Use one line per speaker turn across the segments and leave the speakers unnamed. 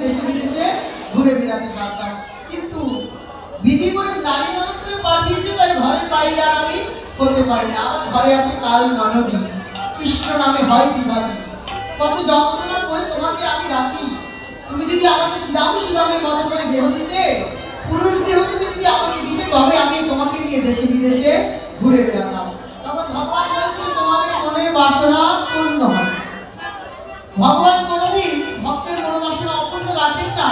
দেশে বিদেশে ঘুরে বেড়াতে পারতাম, কিন্তু বিধি করে নারী ননদকে পাঠিয়েছে, তাই ঘরের বাইরে আর আমি হতে পারি না। আমার ঘরে আছে কাল ননদী, কৃষ্ণ নামে হয় বিবাদী। কত যন্ত্রণা করে তোমাকে আমি রাখি, তুমি যদি আমাকে শ্রীরামের মতো করে দেহ দিতে, পুরুষ দেহ তুমি যদি আমাকে দিতে, তবে আমি তোমাকে নিয়ে দেশে বিদেশে ঘুরে বেড়াতাম। তখন ভগবান বলেছেন তোমাদের মনের বাসনা পূর্ণ হবে। ভগবান কোনোদিন ভক্তের মনোবাসনা অপূর্ণ রাখেন না।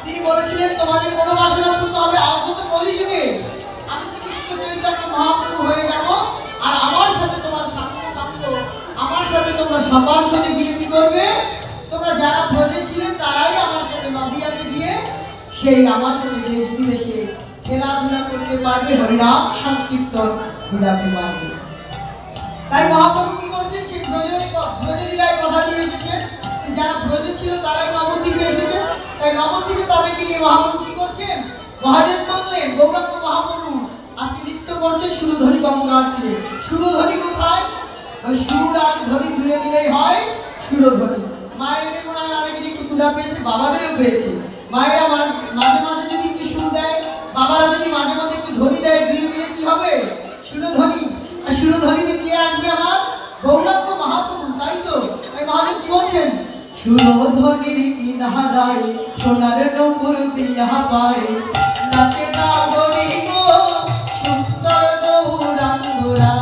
তিনি বলেছিলেন তোমাদের মনোবাসনা পূর্ণ হবে আগত কলিযুগে। আমি শ্রীকৃষ্ণ চৈতন্য মহাপ্রভু হয়ে যাব, আর আমার সাথে তোমার সাঙ্গ পাঙ্গ, আমার সাথে তোমরা সবার সাথে গিয়ে কি করবে, তোমরা যারা ব্রজে ছিলেন তারাই আমার সাথে নদিয়াতে গিয়ে সেই আমার সাথে দেশ বিদেশে খেলাধুলা করতে পারবে, হরিনাম সংকীর্তন ঘুরাতে পারবে। তাই মহাপ্রভু কি করছেন, সেই ব্রজলীলায় কথা দিয়ে এসেছেন যে যারা ব্রজে ছিল তারাই নবদ্বীপে এসেছে। তাই নবদ্বীপে তাদেরকে নিয়ে মহাপ্রভু কি করছেন, মহাজন বললেন গৌরাঙ্গ মহাপ্রভু আজকে নৃত্য করছেন সুরধ্বনি গঙ্গার তীরে। সুরধ্বনি কোথায়, ওই সুর আর ধ্বনি দুয়ে মিলেই হয় সুরধ্বনি। মায়ের মনে হয় অনেকে একটু ক্ষুধা পেয়েছে, বাবাদেরও পেয়েছে। মায়েরা মাঝে মাঝে যদি একটু সুর দেয়, বাবারা যদি মাঝে মাঝে একটু ধ্বনি দেয়, দুই মিলে কি হবে, সুরধ্বনি। আর সুরধ্বনিতে কে আসবে, আমার গৌরাঙ্গ মহাপ্রভু। তাই তো তাই মহাদেব কি বলছেন, সুরধ্বনির কিনারায় সোনার নূপুর দিয়া পায়, নাচে নাগরী গো সুন্দর গৌরাঙ্গরা।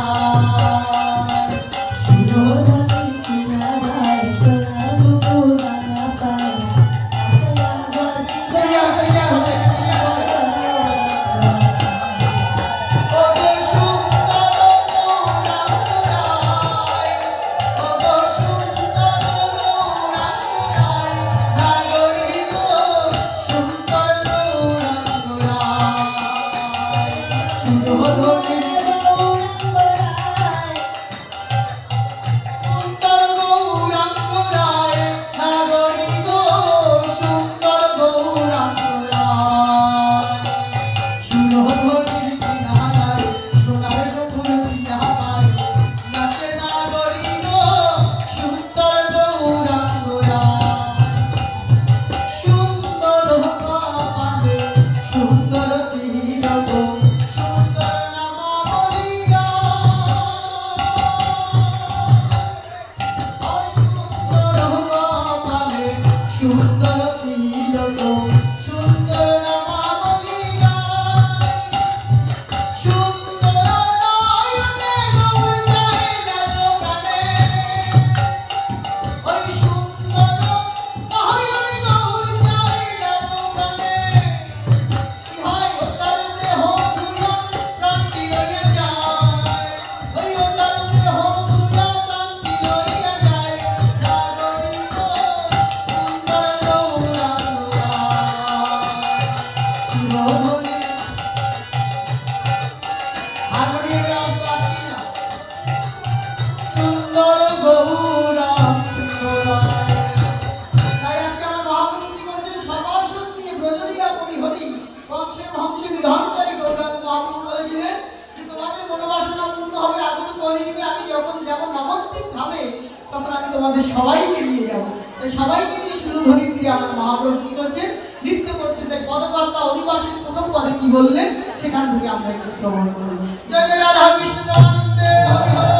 সবাইকে নিয়ে যাবো, সবাইকে নিয়ে সুরধ্বনির তীরে আমার মহাপ্রভু কি করছেন, নৃত্য করছেন। তাই পদকর্তা অধিবাসের প্রথম পদে কি বললেন, সেখান থেকে আমরা একটু শ্রবণ করব। জয় জয় রাধা কৃষ্ণ প্রেমানন্দে হরি হরি।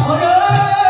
Hare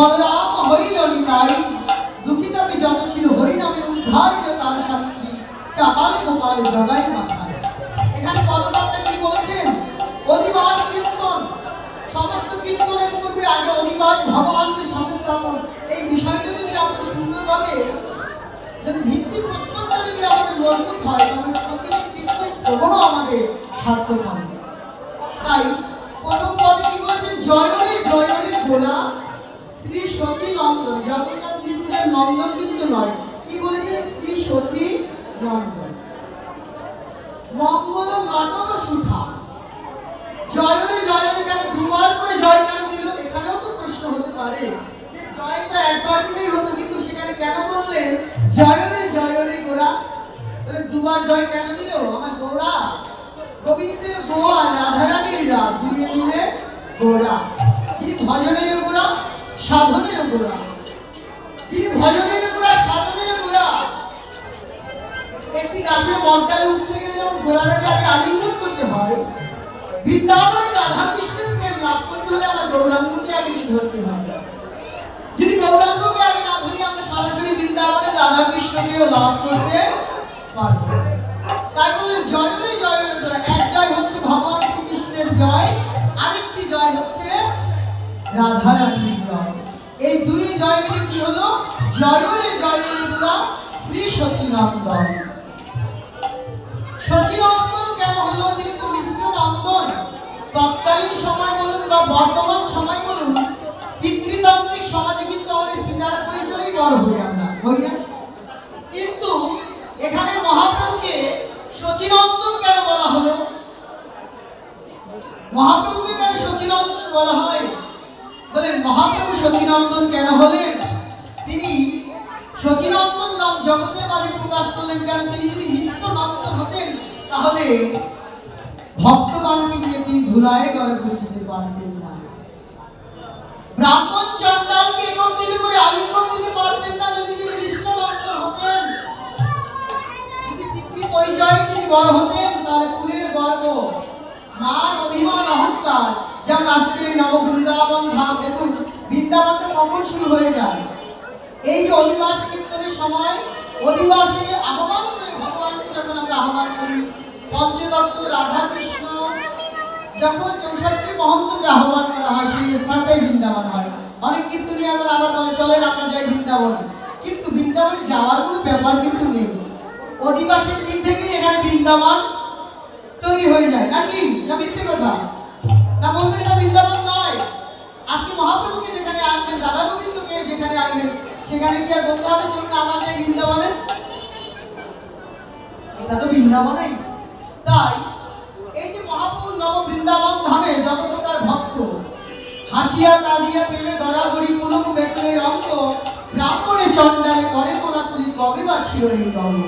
বলরাম হইল নিতাই, দুঃখিতাপি যত ছিল হরিনামে উদ্ধারিল তার সাক্ষী, চাপালে গোপালে জগাই মাথায়। এখানে পদকর্তা কি বলেছেন? অধিবাস কীর্তন, সমস্ত কীর্তনের পূর্বে আগে অধিবাস ভগবানকে সংস্থাপন। এই বিষয়টা যদি আমরা সুন্দরভাবে, যদি ভিত্তি প্রস্তরটা যদি আমাদের মজবুত হয়, তবে প্রত্যেক কীর্তন শ্রবণও আমাদের সার্থক হবে। তাই প্রথম পদে কি বলেছেন? জয় রে গোলা শ্রী শচী নন্দন। জগন্নাথ মিশ্রের নন্দন কিন্তু নয়, কি বলেছেন? শ্রী শচী নন্দন। মঙ্গল নটন সুঠা। জয় রে কেন দুবার করে জয় কেন দিল? এখানেও তো প্রশ্ন হতে পারে যে জয়টা একবার দিলেই হতো, কিন্তু সেখানে কেন বললেন জয় রে গোরা? তাহলে দুবার জয় কেন দিল? আমার গোরা, গোবিন্দের গো আর রাধারানীর রা, দুয়ে মিলে গোরা। যিনি ভজনের গোরা, সাধনের গোরা, যিনি ভজনের গোরা, সাধনের গোরা। একটি গাছের মর্যাদা উঠতে গেলে যেমন গোড়াটাকে আগে আলিঙ্গন করতে হয়, বৃন্দাবনে রাধা কৃষ্ণের প্রেম লাভ করতে হলে আমার গৌরাঙ্গকে আগে ধরতে হয়। যদি গৌরাঙ্গকে আগে না ধরি, আমরা সরাসরি বৃন্দাবনে রাধা কৃষ্ণকেও লাভ করতে পারবো। তাই বলে জয় রে গোরা। এক জয় হচ্ছে ভগবান শ্রীকৃষ্ণের জয়, আরেকটি জয় হচ্ছে রাধা রানীর জয়। এই দুই জয় মিলে কি হলো? জয় রে গোরা শ্রী শচীনন্দন। শচীনন্দন কেন হলো? তিনি তো মিশ্র নন্দন। তৎকালীন সময় বলুন বা বর্তমান সময় বলুন, পিতৃতান্ত্রিক সমাজে কিন্তু আমাদের পিতার পরিচয়ই বড় হই আমরা, হই না? কিন্তু এখানে মহাপ্রভুকে শচীনন্দন কেন বলা হলো? মহাপ্রভুকে কেন শচীনন্দন বলা হয়? বলেন মহাপ্রভু শচীনন্দন কেন হলেন? তিনি শচীনন্দন নাম জগতের মাঝে প্রকাশ করলেন কেন? তিনি যদি মিশ্র নন্দন হতেন, তাহলে ভক্তগণকে দিয়ে তিনি ধুলায় গড়ে করে দিতে পারতেন না, ব্রাহ্মণ চণ্ডালকে একত্রিত করে আলিঙ্গন দিতে পারতেন না যদি তিনি মিশ্র নন্দন হতেন। যদি পিতৃ পরিচয় তিনি বড় হতেন, তাহলে কুলের গর্ব, মান, অভিমান, অহংকার, যেমন আজকের এই নব বৃন্দাবন ধাম, দেখুন বৃন্দাবনটা কখন শুরু হয়ে যায়? এই যে অধিবাস কীর্তনের সময়, অধিবাসে আহ্বান করে ভগবানকে যখন আমরা আহ্বান করি, পঞ্চতত্ত্ব রাধা কৃষ্ণ যখন 64 মহন্তকে আহ্বান করা হয়, সেই স্থানটাই বৃন্দাবন হয়। অনেক কীর্তনী আবার বলে চলেন আমরা যাই বৃন্দাবনে, কিন্তু বৃন্দাবনে যাওয়ার কোনো ব্যাপার কিন্তু নেই। অধিবাসের দিন থেকেই এখানে বৃন্দাবন তৈরি হয়ে যায়, নাকি? না মিথ্যে কথা? না বলবেন এটা বৃন্দাবন নয়। আজকে মহাপ্রভুকে যেখানে আনবেন, রাধা গোবিন্দকে যেখানে আনবেন, সেখানে কি আর বলতে হবে চলুন আমার যাই বৃন্দাবনে? এটা তো বৃন্দাবনেই। তাই এই যে মহাপ্রভুর নব বৃন্দাবন ধামে যত প্রকার ভক্ত, হাসিয়া কাঁদিয়া প্রেমে গড়াগড়ি, পুলক বেকলে অঙ্ক, ব্রাহ্মণে চণ্ডালে করে কোলাকুলি, কবে বা ছিল এই গল্প।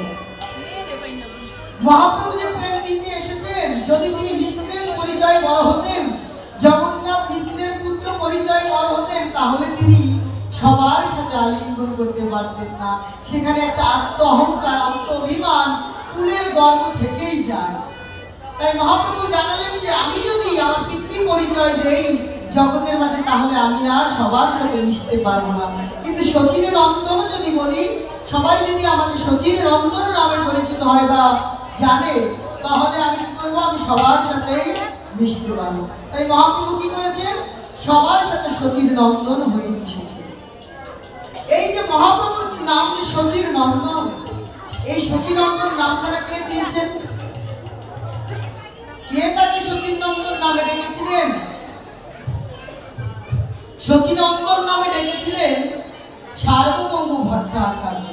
মহাপ্রভু যে প্রেম দিতে এসেছেন, যদি তিনি মিশ্রের পরিচয় বড় হতেন, জগন্নাথ মিশ্রের পুত্র পরিচয় বড় হতেন, তাহলে তিনি সবার সাথে আলিঙ্গন করতে পারতেন না। সেখানে একটা আত্ম অহংকার, আত্ম অভিমান, কুলের গর্ব থেকেই যায়। তাই মহাপ্রভু জানালেন যে আমি যদি আমার পিতৃ পরিচয় দেই জগতের মাঝে, তাহলে আমি আর সবার সাথে মিশতে পারবো না। কিন্তু শচীর নন্দন যদি বলি, সবাই যদি আমাকে শচীর নন্দন নামে পরিচিত হয় বা জানে, তাহলে আমি কি করবো? আমি সবার সাথেই মিশতে পারবো। তাই মহাপ্রভু কি করেছেন? সবার সাথে শচীর নন্দন হয়ে মিশেছে। এই যে মহাপ্রভুর নাম যে শচীর নন্দন, এই শচীর নন্দন নামটা কে দিয়েছেন? কে তাকে শচীর নন্দন নামে ডেকেছিলেন? শচীর নন্দন নামে ডেকেছিলেন সার্বভৌম ভট্টাচার্য।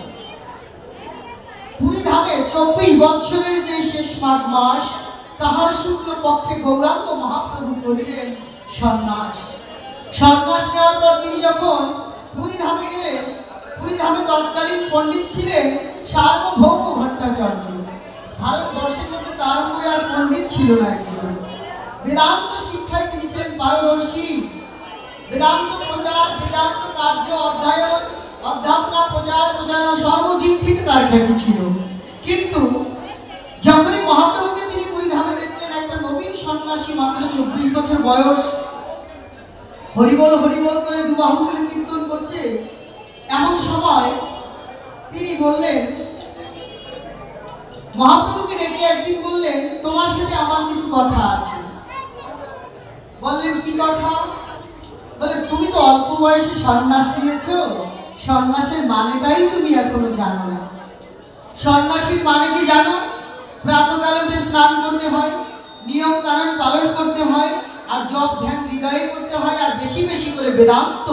পুরী ধামে 24 বৎসরের যে শেষ মাঘ মাস, তাহার শুক্ল পক্ষে গৌরাঙ্গ মহাপ্রভু করিলেন সন্ন্যাস। সন্ন্যাস নেওয়ার পর তিনি যখন পুরী ধামে গেলেন, পুরী ধামে তৎকালীন পণ্ডিত ছিলেন সার্বভৌম ভট্টাচার্য। ভারতবর্ষের মধ্যে তার উপরে আর পণ্ডিত ছিল না একজন। বেদান্ত শিক্ষায় তিনি ছিলেন পারদর্শী। বেদান্ত প্রচার, বেদান্ত কার্য, অধ্যয়ন, অধ্যাপনা, প্রচার, প্রচারণা সর্বদিক থেকে তার খ্যাতি ছিল। কিন্তু যখনই মহাপ্রভুকে তিনি পুরী ধামে দেখলেন, একটা নবীন সন্ন্যাসী, মাত্র 24 বছর বয়স, হরিবল হরিবল করে দুবাহু তুলে কীর্তন করছে। এমন সময় তিনি বললেন, মহাপ্রভুকে ডেকে একদিন বললেন, তোমার সাথে আমার কিছু কথা আছে। বললেন, কি কথা? বলে, তুমি তো অল্প বয়সে সন্ন্যাস নিয়েছো, সন্ন্যাসের মানেটাই তুমি এখনো জানো না। সন্ন্যাসীর মানে কি জানো? প্রাতঃকালে উঠে স্নান করতে হয়, নিয়ম কানুন পালন করতে হয়, আর জপ ধ্যান হৃদয়ে করতে হয়, আর বেশি বেশি করে বেদান্ত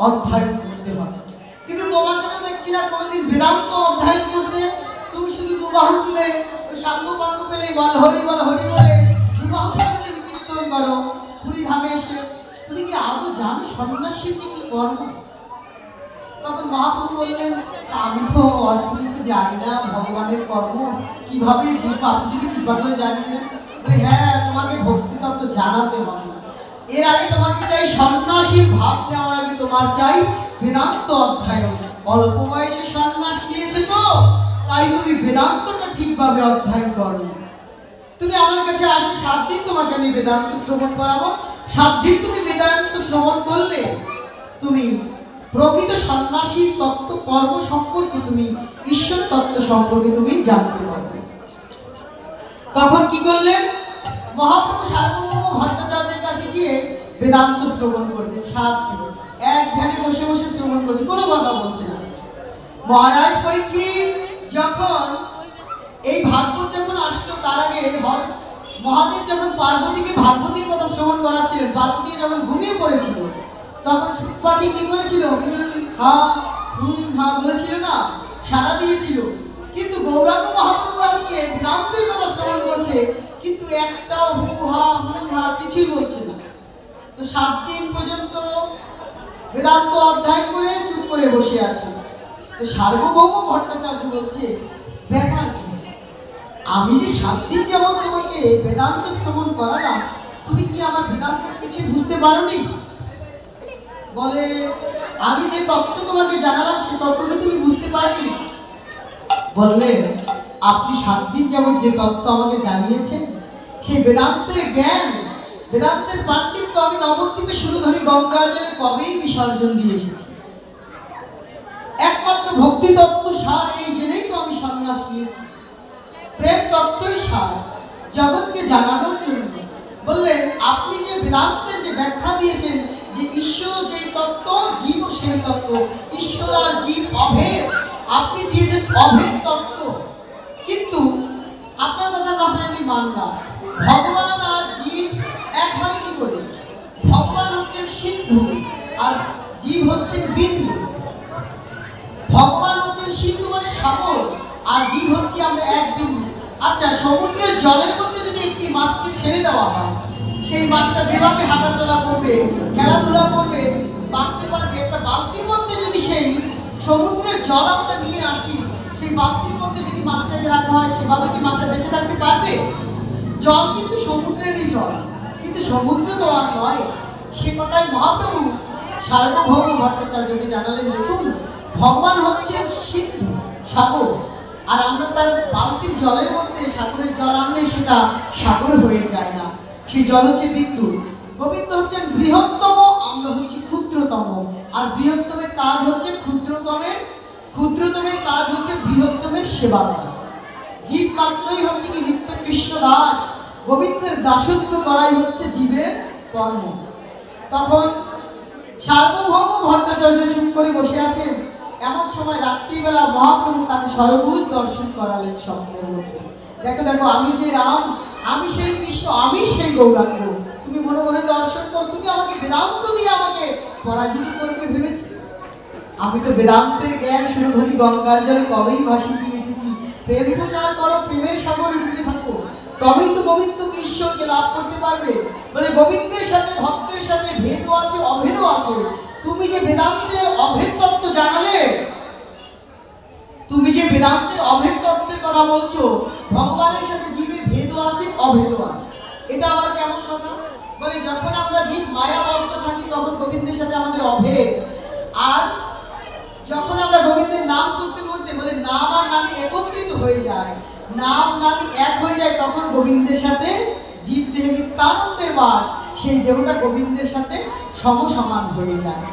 অধ্যয়ন করতে হয়। কিন্তু তোমাকে তো দেখছি না কোনোদিন বেদান্ত অধ্যয়ন করতে। তুমি শুধু দুবাহু তুলে ওই সাঙ্গ পাঙ্গ পেলে বল হরি বলে দুবাহু তুলে তুমি কীর্তন করো পুরী ধামে এসে। তুমি কি আদৌ জানো সন্ন্যাসীর যে কি কর্ম? তখন মহাপ্রভু বললেন, আমি তো অল্প কিছু জানি না ভগবানের কর্ম কিভাবে, আপনি যদি কৃপা করে জানিয়ে দেন। বলে, হ্যাঁ, তোমাকে ভক্তি তত্ত্ব জানাতে হবে। এর আগে তোমাকে চাই সন্ন্যাসীর ভাব দেওয়ার আগে তোমার চাই বেদান্ত অধ্যয়ন। অল্প বয়সে সন্ন্যাস নিয়েছে তো, তাই তুমি বেদান্তটা ঠিকভাবে অধ্যয়ন করো। তুমি আমার কাছে আসলে 7 দিন তোমাকে আমি বেদান্ত শ্রবণ করাবো। 7 দিন তুমি বেদান্ত শ্রবণ করলে তুমি প্রকৃত সন্ন্যাসীর তত্ত্ব কর্ম সম্পর্কে, তুমি ঈশ্বর তত্ত্ব সম্পর্কে তুমি জানতে পারবে। তখন কি করলেন? মহাপ্রভু সার্বভৌম ভট্টাচার্যের কাছে গিয়ে বেদান্ত শ্রবণ করছে। 7 দিন এক ধ্যানে বসে বসে শ্রবণ করছে, কোনো কথা বলছে না। মহারাজ পরীক্ষিত যখন এই ভাগবত যখন আসলো, তার আগে মহাদেব যখন পার্বতীকে ভাগবতীর কথা শ্রবণ করাচ্ছিলেন, পার্বতী যখন ঘুমিয়ে পড়েছিল, তখন সুপাঠি কি করেছিল? বলেছিল না, সাড়া দিয়েছিল। কিন্তু গৌরাঙ্গ মহাপ্রভু আজকে বেদান্তের কথা শ্রবণ করছে, কিন্তু একটাও কিছুই বলছে না। তো 7 দিন পর্যন্ত বেদান্ত অধ্যয়ন করে চুপ করে বসে আছে। তো সার্বভৌম ভট্টাচার্য বলছে, ব্যাপার কি? আমি যে 7 দিন যাবত তোমাকে বেদান্ত শ্রবণ করালাম, তুমি কি আমার বেদান্তের কিছুই বুঝতে পারোনি? বলে, আমি যে তত্ত্ব তোমাকে জানালাম সে তত্ত্বটা তুমি বুঝতে পারনি। বললেন, আপনি 7 দিন যাবত যে তত্ত্ব আমাকে জানিয়েছেন, সেই বেদান্তের জ্ঞান, বেদান্তের পাণ্ডিত্য আমি নবদ্বীপে সুরধরি গঙ্গার জলে কবেই বিসর্জন দিয়ে এসেছি। একমাত্র ভক্তি তত্ত্ব সার এই জেনেই তো আমি সন্ন্যাস নিয়েছি। প্রেম তত্ত্বই সার, জগৎকে জানানোর জন্য। বললেন, আপনি যে বেদান্তের যে ব্যাখ্যা দিয়েছেন যে ঈশ্বর যেই তত্ত্ব, জীব সেই তত্ত্ব, ঈশ্বর আর জীব অভেদ, আপনি দিয়েছেন অভেদ তত্ত্ব। কিন্তু আপনার কথা না হয় আমি মানলাম, ভগবান আর জীব এক হয় কি করে? ভগবান হচ্ছেন সিন্ধু আর জীব হচ্ছেন বিন্দু। ভগবান হচ্ছেন সিন্ধু মানে সাগর, আর জীব হচ্ছে আমরা এক বিন্দু। আচ্ছা, সমুদ্রের জলের মধ্যে যদি একটি মাছকে ছেড়ে দেওয়া হয়, সেই মাছটা যেভাবে হাঁটাচলা করবে, খেলাধুলা করবে, বাঁচতে পারবে। একটা বালতির মধ্যে যদি সেই সমুদ্রের জল আমরা নিয়ে আসি, সেই বালতির মধ্যে যদি মাছটাকে রাখা হয়, সেভাবে কি মাছটা বেঁচে থাকতে পারবে? জল কিন্তু সমুদ্রেরই জল, কিন্তু সমুদ্র তো আর নয়। সে কথাই মহাপ্রভু সার্বভৌম ভট্টাচার্যকে জানালেন, দেখুন, ভগবান হচ্ছেন সিন্ধু সাগর, আর আমরা তার বালতির জলের মধ্যে সাগরের জল আনলে সেটা সাগর হয়ে যায় না, সেই জল হচ্ছে বিন্দু। গোবিন্দ হচ্ছেন বৃহত্তম, আমরা হচ্ছি ক্ষুদ্রতম, আর বৃহত্তমের কাজ হচ্ছে ক্ষুদ্রতমের কাজ হচ্ছে বৃহত্তমের সেবা করা। জীব মাত্রই হচ্ছে কি নিত্য কৃষ্ণ দাস, গোবিন্দের দাসত্ব করাই হচ্ছে জীবের কর্ম। তখন সার্বভৌম ভট্টাচার্য চুপ করে বসে আছে। এমন সময় রাত্রিবেলা মহাপ্রভু তাকে সরভুজ দর্শন করালেন স্বপ্নের মধ্যে। দেখো দেখো, আমি যে রাম, আমি সেই কৃষ্ণ, আমি সেই গৌরাঙ্গ, তুমি মনে মনে দর্শন করো। তুমি আমাকে বেদান্ত দিয়ে আমাকে পরাজিত করবে ভেবেছি? আমি তো বেদান্তের জ্ঞান সুরধরি গঙ্গার জলে কবেই ভাসি দিয়ে এসেছি। প্রেম প্রচার করো, প্রেমের সাগরে ডুবে থাকো, তবেই তো গোবিন্দকে ঈশ্বরকে লাভ করতে পারবে। বলে, গোবিন্দের সাথে ভক্তের সাথে ভেদও আছে, অভেদও আছে। তুমি যে বেদান্তের অভেদ তত্ত্ব জানালে, তুমি যে বেদান্তের অভেদ তত্ত্বের কথা বলছো, ভগবানের সাথে জীবের ভেদও আছে, অভেদও আছে, এটা আবার কেমন কথা? বলে, যখন আমরা জীব মায়াবদ্ধ থাকি তখন গোবিন্দের সাথে আমাদের অভেদ, আর যখন আমরা গোবিন্দের নাম করতে করতে, বলে নাম আর নামই একত্রিত হয়ে যায়, নাম নামই এক হয়ে যায়, তখন গোবিন্দের সাথে জীব দেহে নিত্যানন্দের বাস, সেই দেহটা গোবিন্দের সাথে সমসমান হয়ে যায়।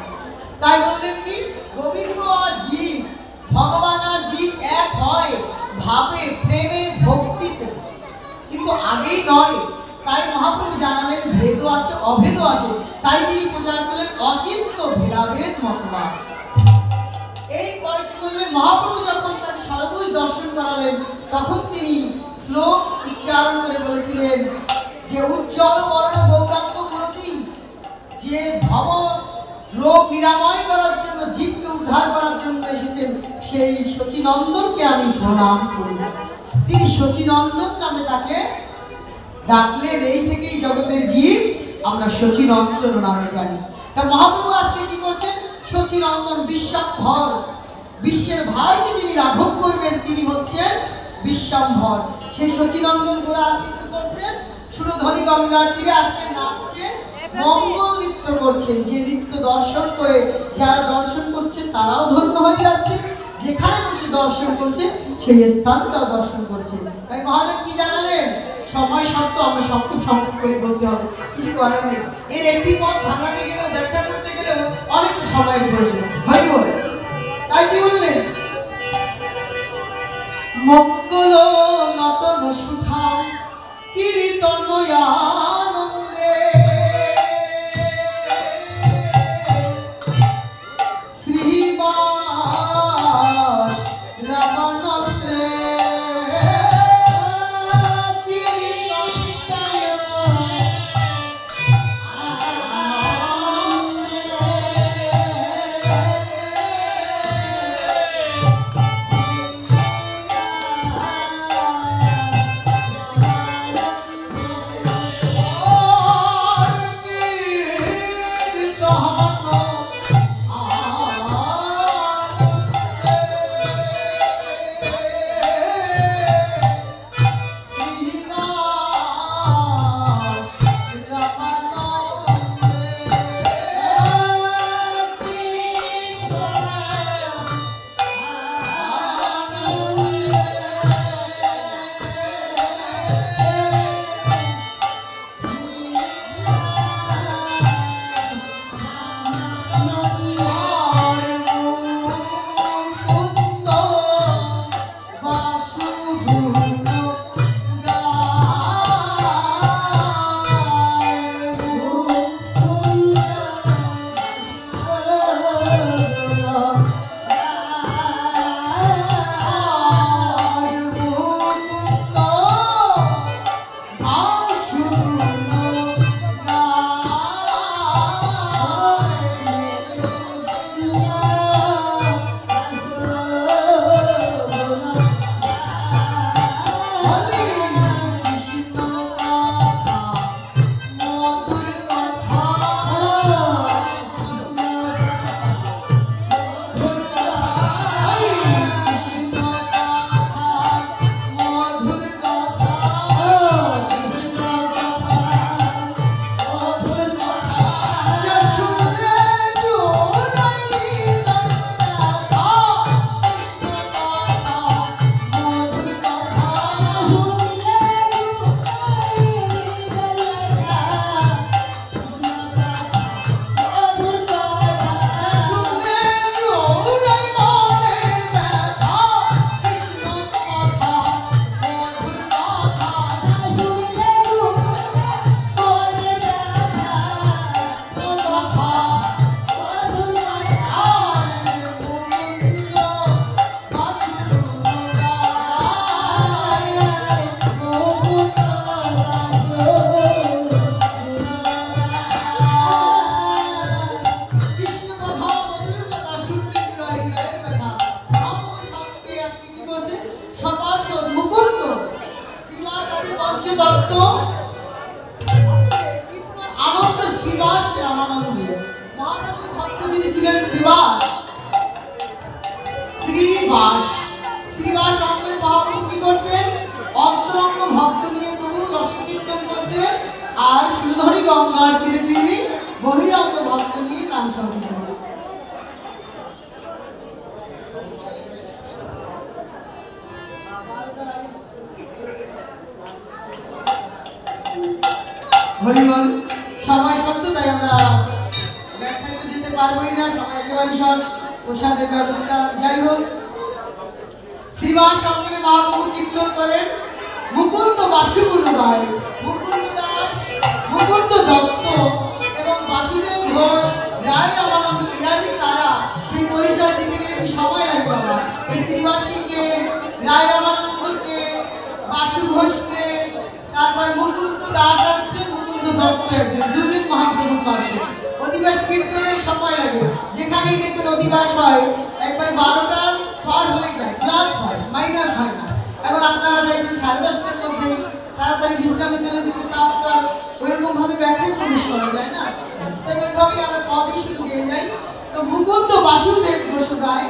তাই বললেন কি, গোবিন্দ আর জীব, ভগবান আর জীব এক হয় ভাবে, প্রেমে, ভক্তিতে, কিন্তু আগেই নয়। তাই মহাপ্রভু জানালেন ভেদও আছে, অভেদও আছে। তাই তিনি প্রচার করলেন অচিন্ত ভেদাভেদ মতবাদ। এই কয়েকটি বললেন মহাপ্রভু যখন তাকে সর্বভুজ দর্শন করালেন, তখন তিনি শ্লোক উচ্চারণ করে বলেছিলেন যে উজ্জ্বল বর্ণ গৌরাঙ্গ মূরতি, যে ভব রোগ নিরাময় করার জন্য, জীবকে উদ্ধার করার জন্য এসেছেন, সেই শচীনন্দনকে আমি প্রণাম করি। তিনি শচীনন্দন নামে তাকে ডাকলেন। এই থেকেই জগতের জীব আমরা শচীনন্দন নামে জানি। তা মহাপ্রভু আজকে কি করছেন? শচীনন্দন, বিশ্বম্ভর, বিশ্বের ভারকে যিনি রাঘব করবেন তিনি হচ্ছেন বিশ্বম্ভর। সেই শচীনন্দন গোরা আজকে কি করছেন? সুরধনী গঙ্গার তীরে আজকে নাচছে, মঙ্গল নৃত্য করছেন। যে নৃত্য দর্শন করে যারা দর্শন করছেন তারাও ধন্য হয়ে যাচ্ছে, যেখানে বসে দর্শন করছে সেই স্থানটাও দর্শন করছে। তাই মহাদেব কি জানালেন? সময় শর্ত, আমরা সংক্ষেপ করে বলতে হবে, কিছু করার নেই। এর একটি পথ ভাঙাতে গেলেও, ব্যাখ্যা করতে গেলেও অনেকটা সময়ের প্রয়োজন হয় বলে। তাই কি বললেন? মঙ্গল নটন সুঠাম কীর্তন আনন্দে শ্রীবাস রামানন্দে আনন্দ শ্রীবাস রামানন্দে মহাপ্রভুর ভক্ত যিনি ছিলেন শ্রীবাস। শ্রীবাস অন্তরে মহাপ্রভু কি করতেন? অন্তরঙ্গ ভক্ত নিয়ে প্রভু রস কীর্তন করতেন, আর সুরধনী গঙ্গার তীরে তিনি বহিরঙ্গ ভক্ত নিয়ে নাম সংকীর্তন করতেন। হরিবল। সময় শব্দ, তাই আমরা পারবোই না, সবাই একেবারে সব প্রসাদের ব্যবস্থা। যাই হোক, শ্রীবাস সঙ্গে মহাপ্রভু কীর্তন করেন মুকুন্দ বাসুগুরু গায়, মুকুন্দ দাস, মুকুন্দ দত্ত এবং বাসুদেব ঘোষ, রায় রামানন্দ বিরাজি তারা সেই পরিচয় দিতে গেলে কি সময় লাগবে বাবা? এই শ্রীবাসীকে, রায় রামানন্দকে, বাসু ঘোষকে, তারপরে মুকুন্দ দাস একজন, মুকুন্দ দত্ত একজন, দুজন মহাপ্রভুর পাশে অধিবাস কীর্তনের সময় লাগে। যেখানেই দেখবেন অধিবাস হয় একবার 12টার পার হয়ে যায়, প্লাস হয়, মাইনাস হয় না। এখন আপনারা চাইছেন 10:30টার মধ্যে তাড়াতাড়ি বিশ্রামে চলে যেতে, তাও তো আর ওইরকম ভাবে ব্যাখ্যায় প্রবেশ করা যায় না, তাই ওইভাবেই আমরা পদে শুরু দিয়ে যাই। তো মুকুন্দ বাসুদেব ঘোষ গায়,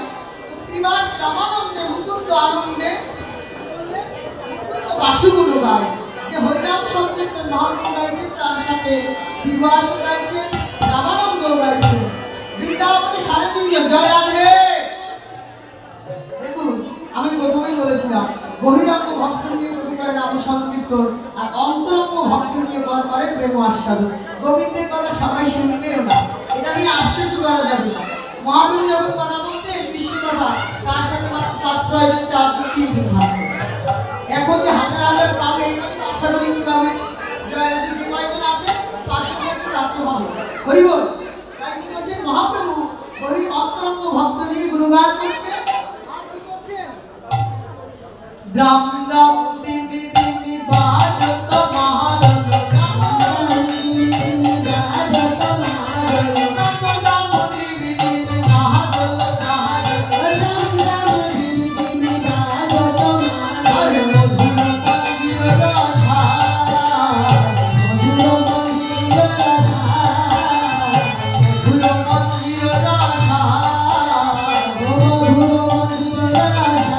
তো শ্রীবাস রামানন্দে, মুকুন্দ আনন্দে, মুকুন্দ বাসুগুরু গায়। যে হরিনাম সংকীর্তন মহাপ্রভু গাইছেন তার সাথে শ্রীবাস গাইছেন, রামানন্দ গাইছেন। বৃন্দাবনে 3.5 জন জয় রাধে। দেখুন, আমি প্রথমেই বলেছিলাম বহিরঙ্গ ভক্ত নিয়ে প্রভু করে নাম সংকীর্তন, আর অন্তরঙ্গ ভক্ত নিয়ে করে প্রেম আস্বাদন। গোবিন্দের কথা সবাই শুনবেও না, এটা নিয়ে আফসোস করা যাবে না। মহাপ্রভু যখন কথা বলতেন কৃষ্ণ কথা, তার সাথে মাত্র 5-6 জন, 4 জন, 3 জন ভাবতেন। এখন যে হাজার হাজার পাবে, আশা করি কিভাবে জয় রাধে, যে কয়জন আছে 5 জন মধ্যে রাখতে হবে। হরি বল। তাই কি করছেন মহাপ্রভু? ওই অন্তরঙ্গ ভক্ত নিয়ে গুণগান করছেন। আর কি করছেন? দ্রাম দ্রাম দিবি দিবি বাজত মহারল, দ্রাম দ্রাম দিবি দিবি বাজত মহারল, দ্রাম দ্রাম দিবি দিবি মহারল, দ্রাম দ্রাম দিবি দিবি বাজত মহারল। মধুর মন্দির রসা, মধুর মন্দির রসা, মধুর মন্দির রসা, মধুর মন্দির রসা।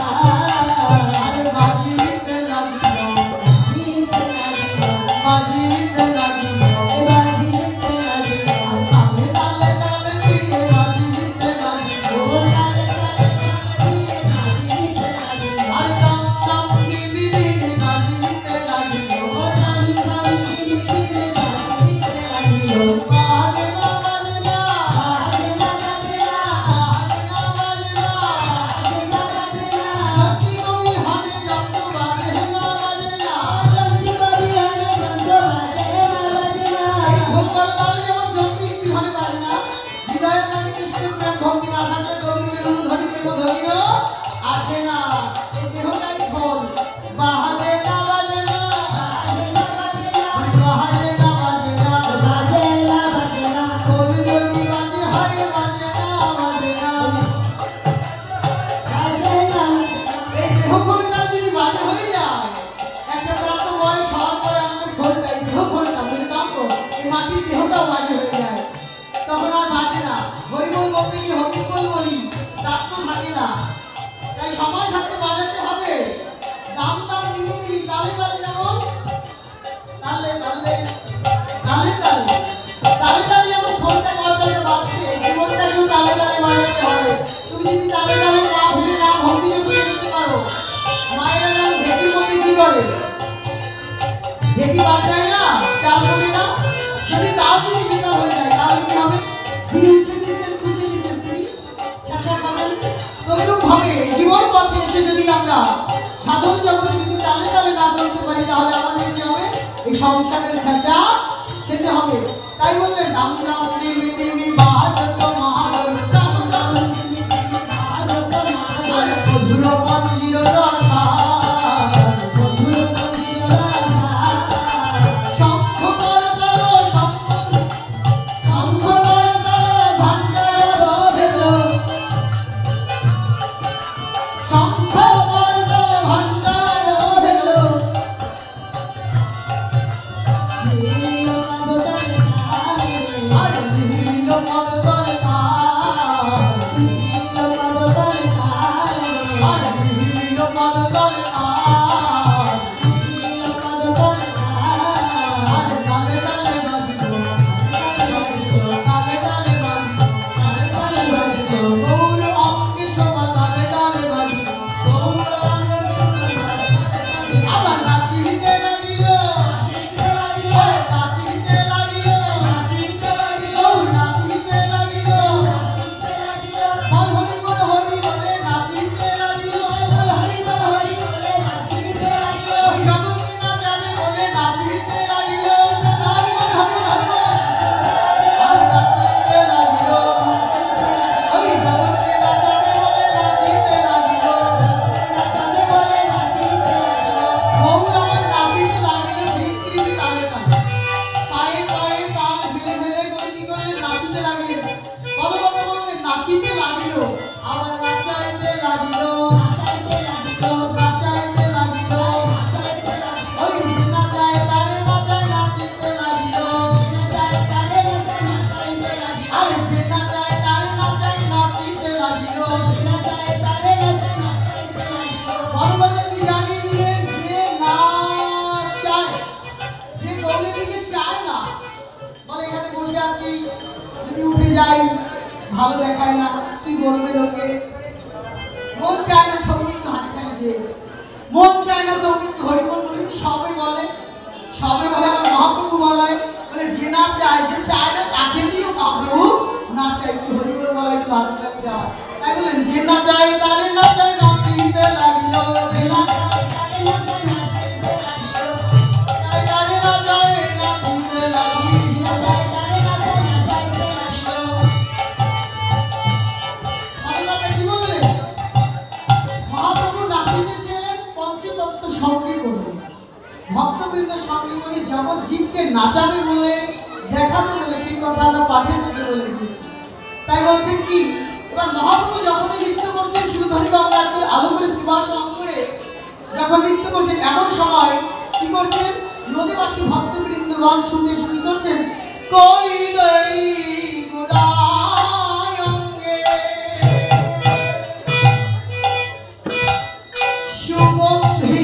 তখন আর বাজে না, হরিবল বলতে কি হরিবল বলি, তার তো থাকে না। তাই সময় থাকতে বাজাতে হবে। দাম দাম দিবি দিবি, তালে তালে, যেমন তালে তালে, তালে তালে, তালে তালে যেমন ফোনটা করতে বাজছে, জীবনটা একটু তালে তালে বাজাতে হবে। তুমি যদি তালে তালে পা ফেলে না ভক্তি যদি যেতে পারো, মায়েরা যেমন ভেটি মধ্যে কি করে, ভেটি বাজায় না, চাল করে না, যদি তাও যদি বিকাল হয়ে যায় তাহলে কি হবে? তিনি উঠে দিচ্ছেন, খুঁজে দিচ্ছেন, তিনি ছাঁচা খাবেন। তো এরকম ভাবে জীবন পথে এসে যদি আমরা সাধন জগতে যদি তালে তালে না চলতে পারি, তাহলে আমাদের কি হবে? এই সংসারের ছাঁচা খেতে হবে। তাই বললেন দাম দাম দিবি দিবি বাজত মহারল, দাম দাম দিবি দিবি বাজত মহারল, মধুর মন্দির রসা, মধুর মন্দির রসা। শঙ্খ কর কর শঙ্খ, শঙ্খ কর কর ঘণ্টার বাজলো, শঙ্খ কর কর ঘণ্টার বাজলো। নীল মন চায় না তবু একটু হাততালি দিয়ে, মন চায় না তবু একটু হরিবল বলি। সবাই বলে, সবাই বলে, আমার মহাপ্রভু বলে, বলে যে না চায়, যে চায় না তাকে দিও মহাপ্রভু, না চাই একটু হরিবল বলা, একটু হাততালি দেওয়া। তাই বলেন যে না চায় তারে না চায় নাচিতে লাগিল, যে না ভক্তবৃন্দ সঙ্গে করে জগৎ জীবকে নাচাবে বলে, দেখাবে বলে সেই কথা আমরা পাঠের মধ্যে বলে দিয়েছি। তাই বলছেন কি, এবার মহাপ্রভু যখন নৃত্য করছেন শিবধনী গঙ্গার আলো করে শ্রীবাস অঙ্গরে যখন নৃত্য করছেন, এমন সময় কি করছেন, নদীবাসী ভক্তবৃন্দগণ ছুটে এসে কি করছেন, কই গই গোড়ায় অঙ্গে সুগন্ধি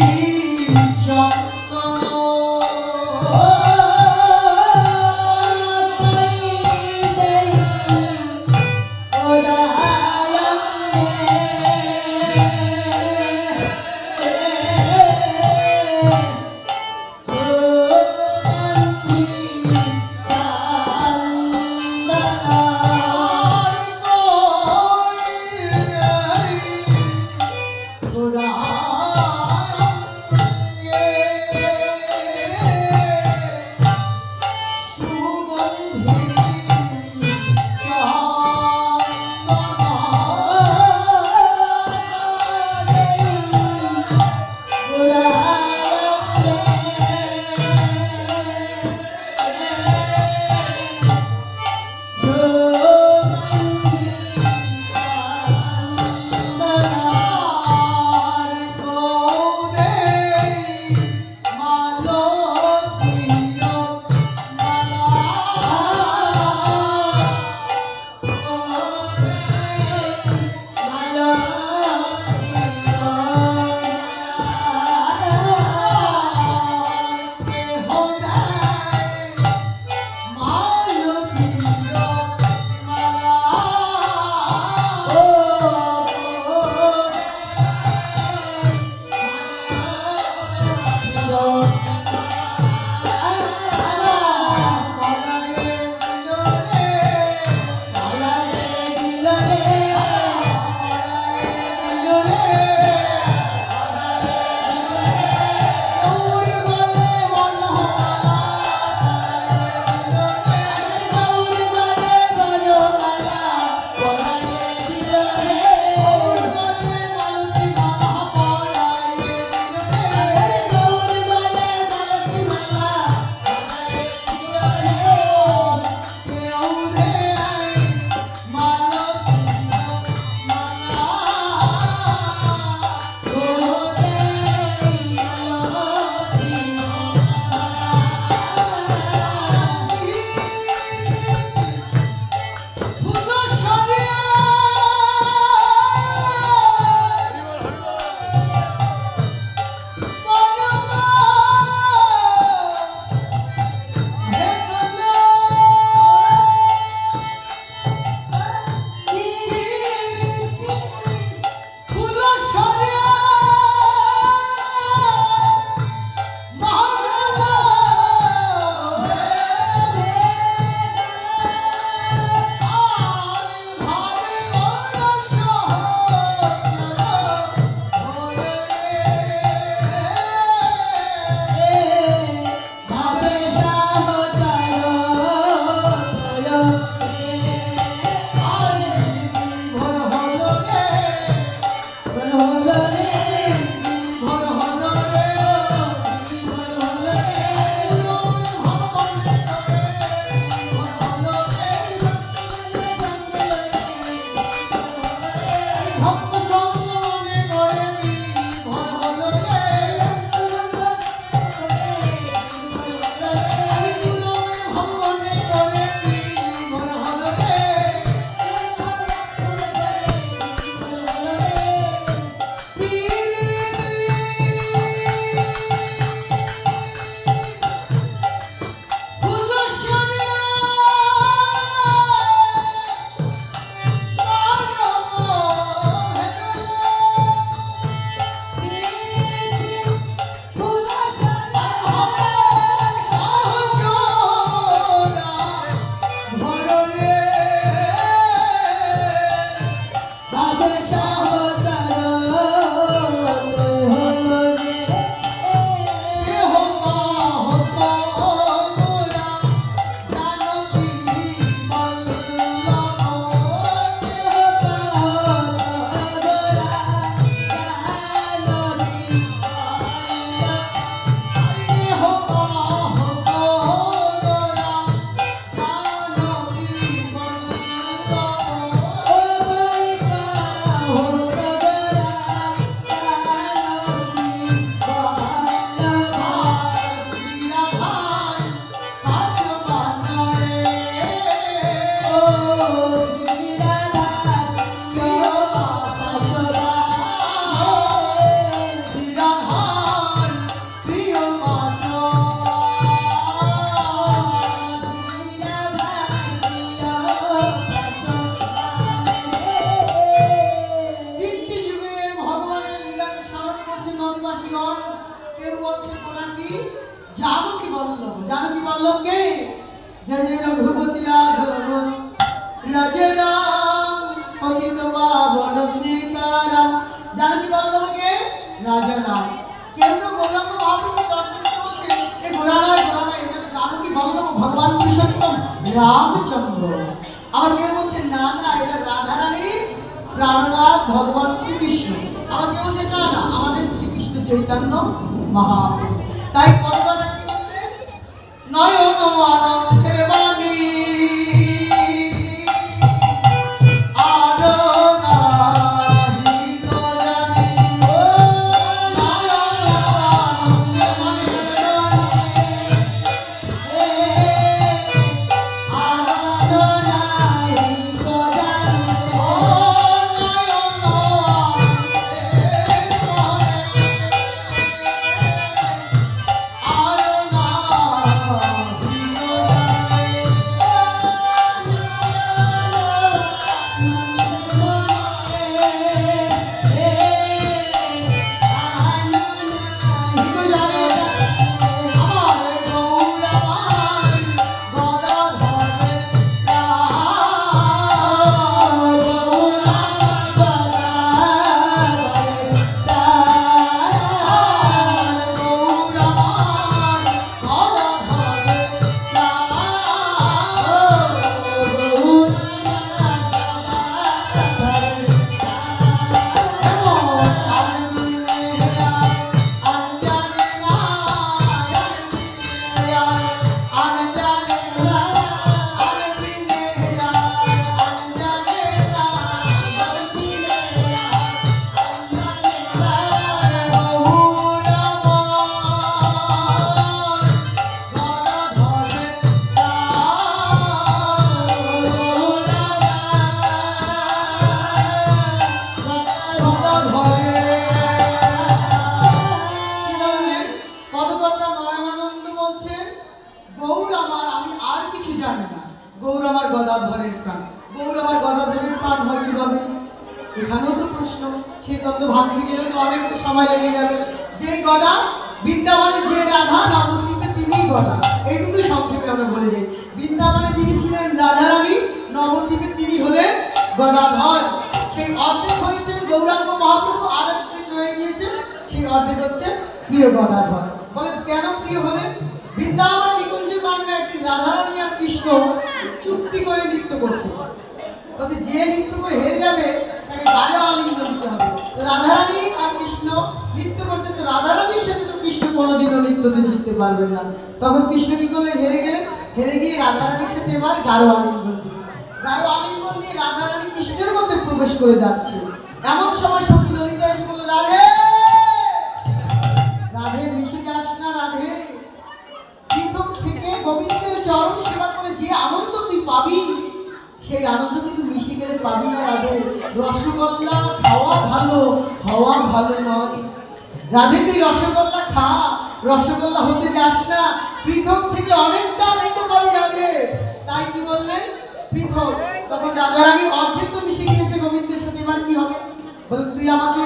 দাসীগণ কেউ বলছে কোনাকি জানকী বল্লভ। জানকী বল্লভ কে? জয় জয় রঘুপতি রাঘব রাজে রাম পতিত পাবন সীতারাম। জানকী বল্লভ কে? রাজা রাম। কেউ তো গৌরাঙ্গ মহাপ্রভুকে দর্শন করতে বলছে এ গোরানায় গোরানায়, এটা তো জানকী বল্লভ ভগবান পুরুষোত্তম রামচন্দ্র। আবার কেউ বলছে না না এটা রাধারানীর প্রাণনাথ ভগবান শ্রীকৃষ্ণ। আবার কেউ বলছে না না আমাদের শ্রীকৃষ্ণ চৈতন্য মহাপ্রভু। তাই পরবার কি বলবে? নয়ন আনন্দের বাণী তখন কৃষ্ণ কি করলেন? হেরে গেলেন। হেরে গিয়ে রাধারানীর সাথে এবার গাঢ় আলিঙ্গন দিলেন। গাঢ় আলিঙ্গন দিয়ে রাধারানী কৃষ্ণের মধ্যে প্রবেশ করে যাচ্ছে। এমন সময় সখী ললিতা এসে বলল রাধে রাধে মিশে যাস না রাধে, পৃথক থেকে গোবিন্দের চরণ সেবা করে যে আনন্দ তুই পাবি সেই আনন্দ কিন্তু মিশে গেলে পাবি না রাধে। রসগোল্লা খাওয়া ভালো, হওয়া ভালো নয় রাধে। তুই রসগোল্লা খা, রসগোল্লা হতে যাস না, পৃথক থেকে অনেকটা আনন্দ পাবি রাধে। তাই কি বললেন? পৃথক। তখন রাধারানী অর্ধেক তো মিশে গিয়েছে গোবিন্দের সাথে, এবার কি হবে? বলে তুই আমাকে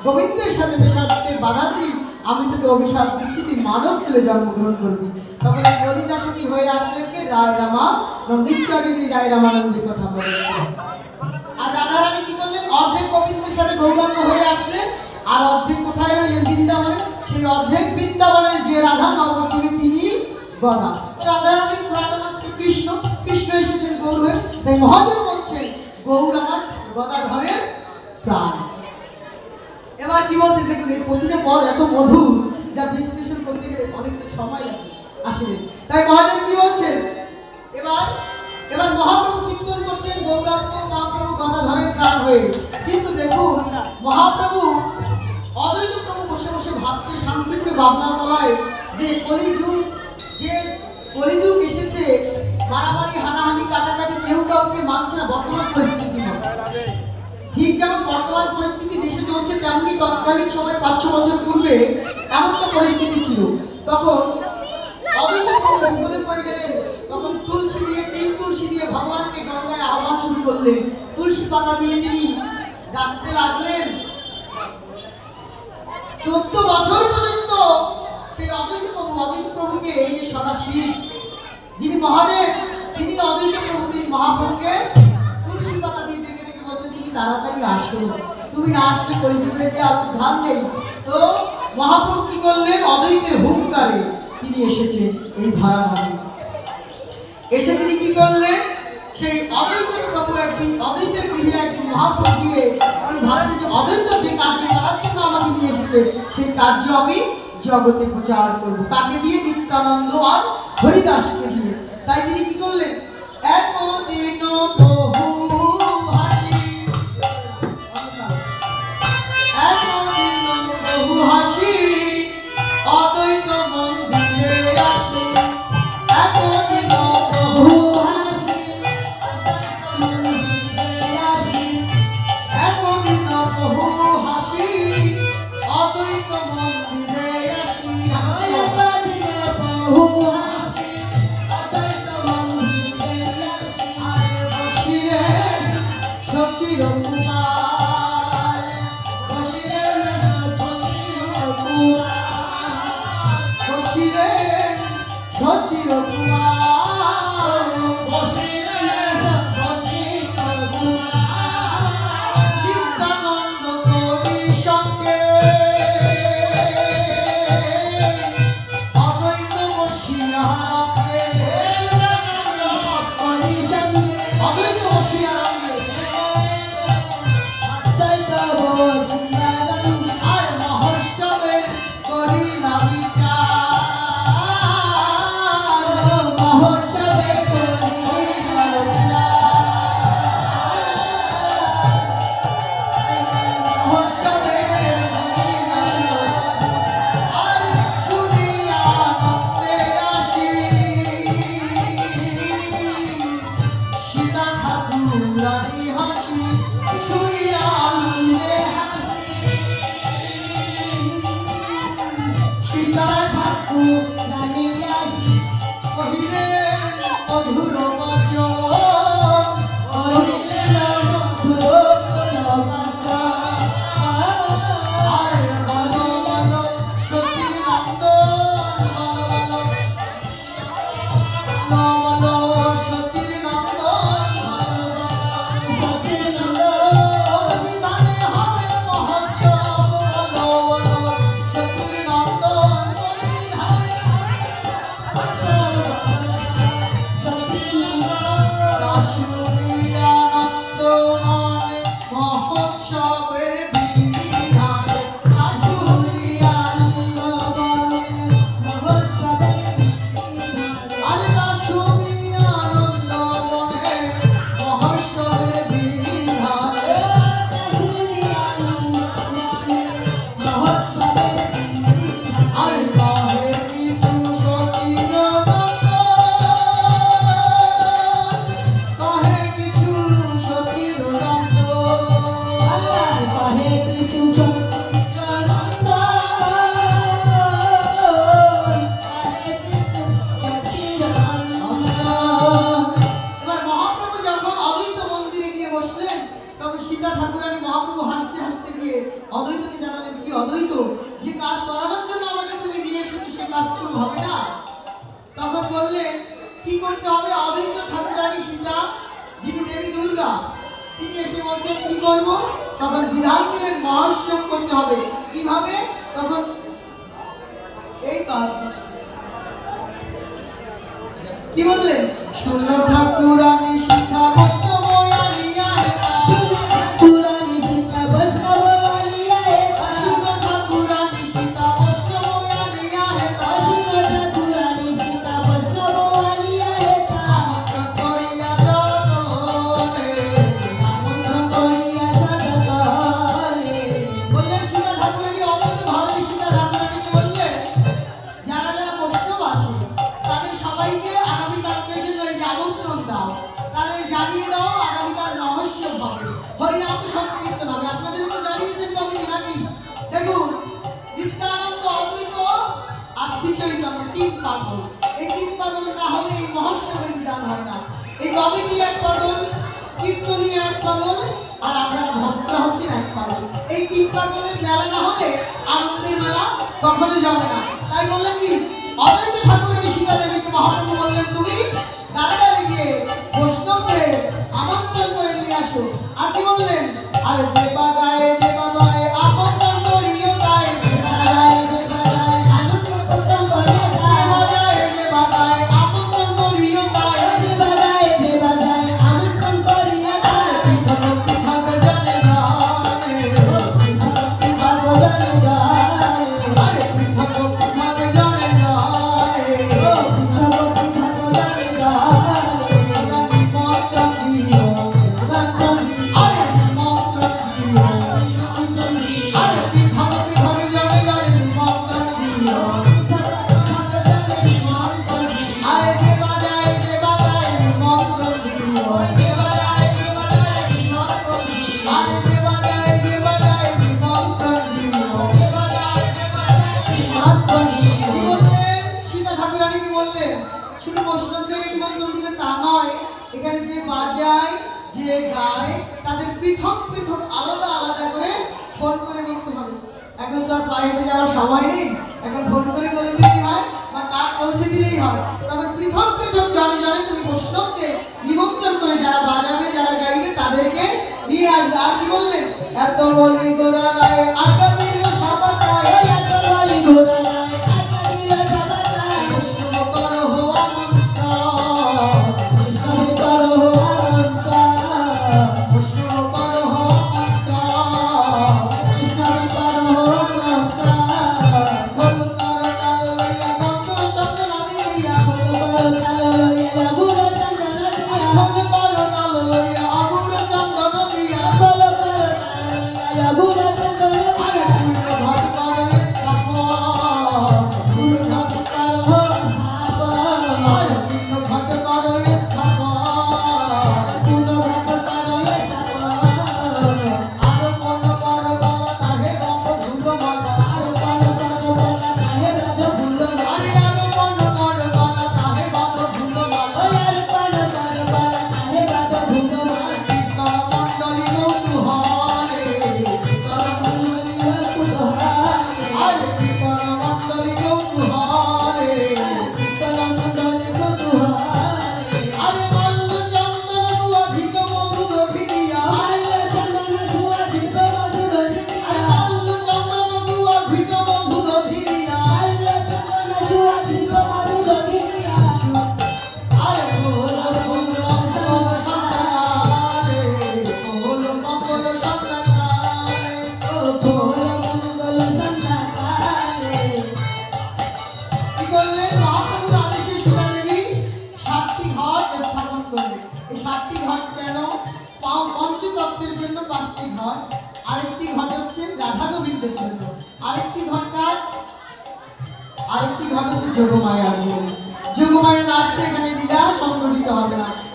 গোবিন্দের সাথে মেশাতে বাধা দিবি, আমি তোকে অভিশাপ দিচ্ছি, তুই মানব কুলে জন্মগ্রহণ করবি। তখন এই ললিতা সখী হয়ে আসলেন কে? রায় রামা নন্দিত আগে যে রায় রামানন্দের কথা বলেছে। আর রাধারানী কি করলেন? অর্ধেক গোবিন্দের সাথে গৌরাঙ্গ হয়ে আসলেন, আর অর্ধেক কোথায় রইলেন? বৃন্দাবনে। সেই অর্ধেক বৃন্দাবনের যে রাধা নবদ্বীপে তিনি গদা। রাধারানীর প্রাণনাথ কৃষ্ণ, কৃষ্ণ এসেছেন গৌর হয়ে। তাই মহাদেব বলছেন গৌর আমার গদাধরের প্রাণ। এবার কি বলছে দেখুন, এই প্রতিটা পদ এত মধুর যা বিশ্লেষণ করতে গেলে অনেকটা সময় আসবে। তাই মহাদেব কি বলছেন? এবার মহাপ্রভু কীর্তন করছেন গৌরাঙ্গ মহাপ্রভু গদাধরের প্রাণ হয়ে। কিন্তু দেখুন মহাপ্রভু অদ্বৈত প্রভু বসে বসে ভাবছে শান্তিপুরে ভাবনা তলায় যে কলিযুগ এসেছে, মারামারি হানাহানি কাটাকাটি কেউ কাউকে মানছে না বর্তমান পরিস্থিতি। ঠিক যেমন বর্তমান পরিস্থিতি দেশে চলছে তেমনি তৎকালীন সময় 500 বছর পূর্বে এমন একটা পরিস্থিতি ছিল। তখন অদ্বৈত প্রভু বিপদে পড়ে গেলেন। তখন তুলসী দিয়ে ভগবানকে গঙ্গায় আহ্বান শুরু করলেন। তুলসী পাতা দিয়ে তিনি ডাকতে লাগলেন। 14 বছর অদ্বৈত প্রভুকে এই যে সদাশিব যিনি মহাদেব, তিনি অদ্বৈত প্রভু, তিনি মহাপ্রভুকে তুলসী পাতা দিয়ে ডেকে ডেকে বলছেন তুমি তাড়াতাড়ি আসো, তুমি না আসলে কলিযুগের যে আর উদ্ধার নেই। তো মহাপ্রভু কি করলেন, অদ্বৈতের হুঙ্কারে তিনি এসেছেন এই ধরাধামে। এসে তিনি কি করলেন, সেই অদ্বৈতের প্রভু একদিন, অদ্বৈতের গৃহে একদিন মহাপ্রভু গিয়ে তিনি ভাবছেন যে অদ্বৈত যে কার্য করার জন্য আমাকে নিয়ে এসেছে সেই কার্য আমি জগতে প্রচার করবো। কাকে দিয়ে? নিত্যানন্দ আর হরিদাসকে দিয়ে। তাই তিনি কি করলেন, একদিন প্রভু হাসি, একদিন প্রভু হাসি অদ্বৈত মন্দিরে আসে, একদিন প্রভু হাসি একদিন প্রভু হাসি অদ্বৈত মন্দিরে আসি, প্রভু হাসি অদ্বৈত মন্দিরে আসি, বসিয়ে সচির কুমার, বসিয়ে বসিয়ে সচির কুমার, বসিয়ে সচির কুমার, নিত্যানন্দ কবি সঙ্গে অদ্বৈত বসিয়া রাখে, অদ্বৈত বসিয়া রাখে, আর মহোৎসবের করিলা বিচার, মহোৎসবের করিলা বিচার, মহোৎসবের করিলা আর শুনিয়া আনন্দে আসি, সীতা ঠাকুরানী হাসি, শুনিয়া আনন্দে হাসি, সীতা ঠাকুরানী হাসি, কহিলেন মধুর বচন, কহিলেন মধুর বচন, আর বলো বলো সচির নন্দন, বলো বলো বলো সচির নন্দন, ওর বিধানে হবে মহোৎসব, বলো বলো সচির নন্দন, ওর বিধানে শুনিয়া আনন্দ মনে মহোৎসবের বিধানে, শুনিয়া আনন্দ মনে মহোৎসবের বিধানে, আল্লাহ শুনিয়া আনন্দ মনে মহোৎসবের বিধানে, শুনিয়া আনন্দ মনে মহোৎসবের বিধানে, আর কহে কিছু সচির নন্দন, কহে কিছু সচির নন্দন, কহে কিছু সচির নন্দন। এবার মহাপ্রভু যখন অদ্বৈত মন্দিরে গিয়ে বসলেন, তখন সীতা ঠাকুরানী মহাপ্রভু হাসতে হাসতে গিয়ে অদ্বৈতকে জানালেন, কি অদ্বৈত, যে কাজ করানোর জন্য আমাকে তুমি নিয়ে এসেছো সে কাজ তো হবে না। তখন বললেন কি করতে হবে, অদ্বৈত ঠাকুরানী সীতা যিনি দেবী দুর্গা, তিনি এসে বলছেন কি করব, তখন বিধান দিলেন মহোৎসব করতে হবে। কিভাবে? তখন এই কাজ কি বললেন, শূন্য ঠাকুরানী সীতা বৈষ্ণব আনিয়া হেতা, ঠাকুরানী সীতা বৈষ্ণব আনিয়া হেতা, শূন্য ঠাকুরানী সীতা বৈষ্ণব আনিয়া হেতা, শূন্য ঠাকুরানী সীতা বৈষ্ণব আনিয়া হেতা, আমন্ত্রণ করিয়া জগতে, আমন্ত্রণ করিয়া জগতে, বললেন সীতা ঠাকুরানী অদ্বৈত ধর্মী সীতা ঠাকুরানীকে বললেন, যারা যারা বৈষ্ণব আছে তাদের সবাইকে আগামীকালকের জন্য এই যে আমন্ত্রণ দাও, তাদের জানিয়ে দাও আগামীকাল রহস্য হবে, হরিনাম সংকীর্তন হবে। আপনাদের তো জানিয়েছেন কমিটি নাকি? দেখুন, নিত্যানন্দ, অদ্বৈত আর শ্রী চৈতন্য তিন পাগল, এই তিন পাগল না হলে এই মহোৎসবের বিধান হয় না। এই কমিটি এক পাগল, কীর্তনী এক পাগল, আর আপনারা ভক্তরা হচ্ছেন এক পাগল। এই তিন পাগলের মেলা না হলে আনন্দের মেলা কখনো যাবে না। তাই বললেন কি অদ্বৈত ঠাকুরের সীতা দেবীকে মহাপ্রভু বললেন তুমি দাঁড়ায় গিয়ে বৈষ্ণবদের আমন্ত্রণ করে নিয়ে আসো। আর কি বললেন আরে দেবা গায়ে আমন্ত্রণ করিও গায়ে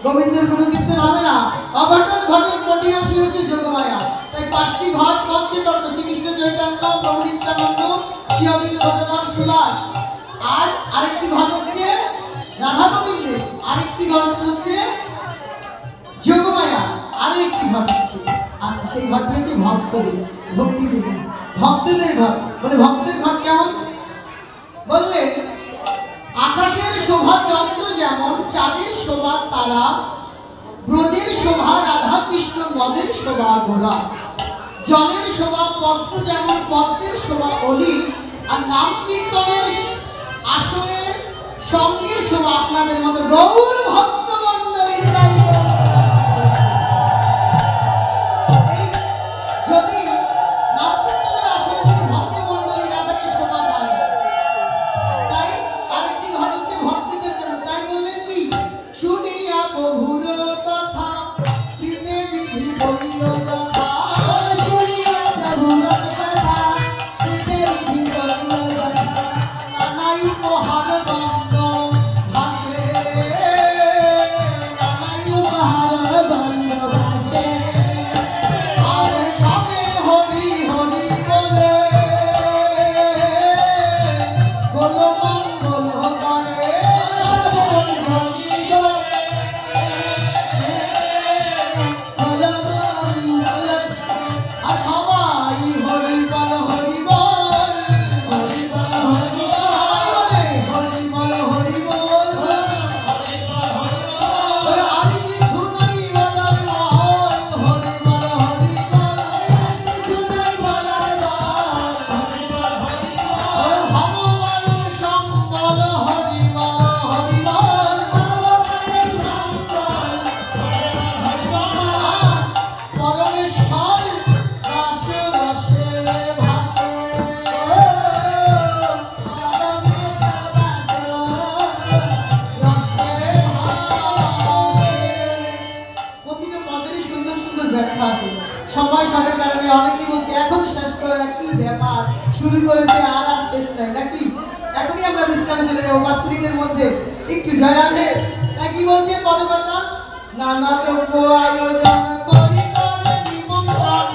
গোবিন্দের গুণ কীর্তন হবে না, অঘটন ঘটন পটিয়াসী হচ্ছে যোগমায়া। তাই 5টি ঘট পঞ্চতত্ত্ব শ্রীকৃষ্ণ চৈতন্য, প্রভু নিত্যানন্দ, শ্রী অদ্বৈত গদাধর শ্রীবাস। আর আরেকটি ঘট হচ্ছে রাধা গোবিন্দের, আরেকটি ঘট হচ্ছে যোগমায়া, আরেকটি ঘট হচ্ছে আচ্ছা সেই ঘটটি হচ্ছে ভক্তদের, ভক্তি দেবী, ভক্তদের ঘট। বলে ভক্তের ঘট কেমন? বললে আকাশের শোভা চন্দ্র যেমন, চাঁদের শোভা তারা, ব্রজের শোভা রাধা কৃষ্ণ, মদের শোভা গোরা, জলের শোভা পদ্ম যেমন, পদ্মের শোভা অলি, আর নাম কীর্তনের আসরের সঙ্গের শোভা আপনাদের মতো গৌর ভক্ত মণ্ডলীর দায়িত্ব। যদি নাম কীর্তনের আসরে যদি ভক্ত মণ্ডলী রাধাকে শোভা পায়, তাই আরেকটি ঘট হচ্ছে ভক্তদের জন্য। তাই বললেন কি শুনিয়া প্রভুর কথা বিধে বিধি বলিল যথা, শুনিয়া প্রভুর কথা বিধে বিধি বলিল যথা, নানাই উপহার গন্ধ ভাসে ব্যাপার শুরু করেছে আর আর শেষ নাই নাকি? এখনই আমরা বিশ্রামে চলে যাবো 5 মিনিটের মধ্যে। একটু জয় রাধে। তাই কি বলছে পদকর্তা? নানা দ্রব্য আয়োজন করি করে নিমন্ত্রণ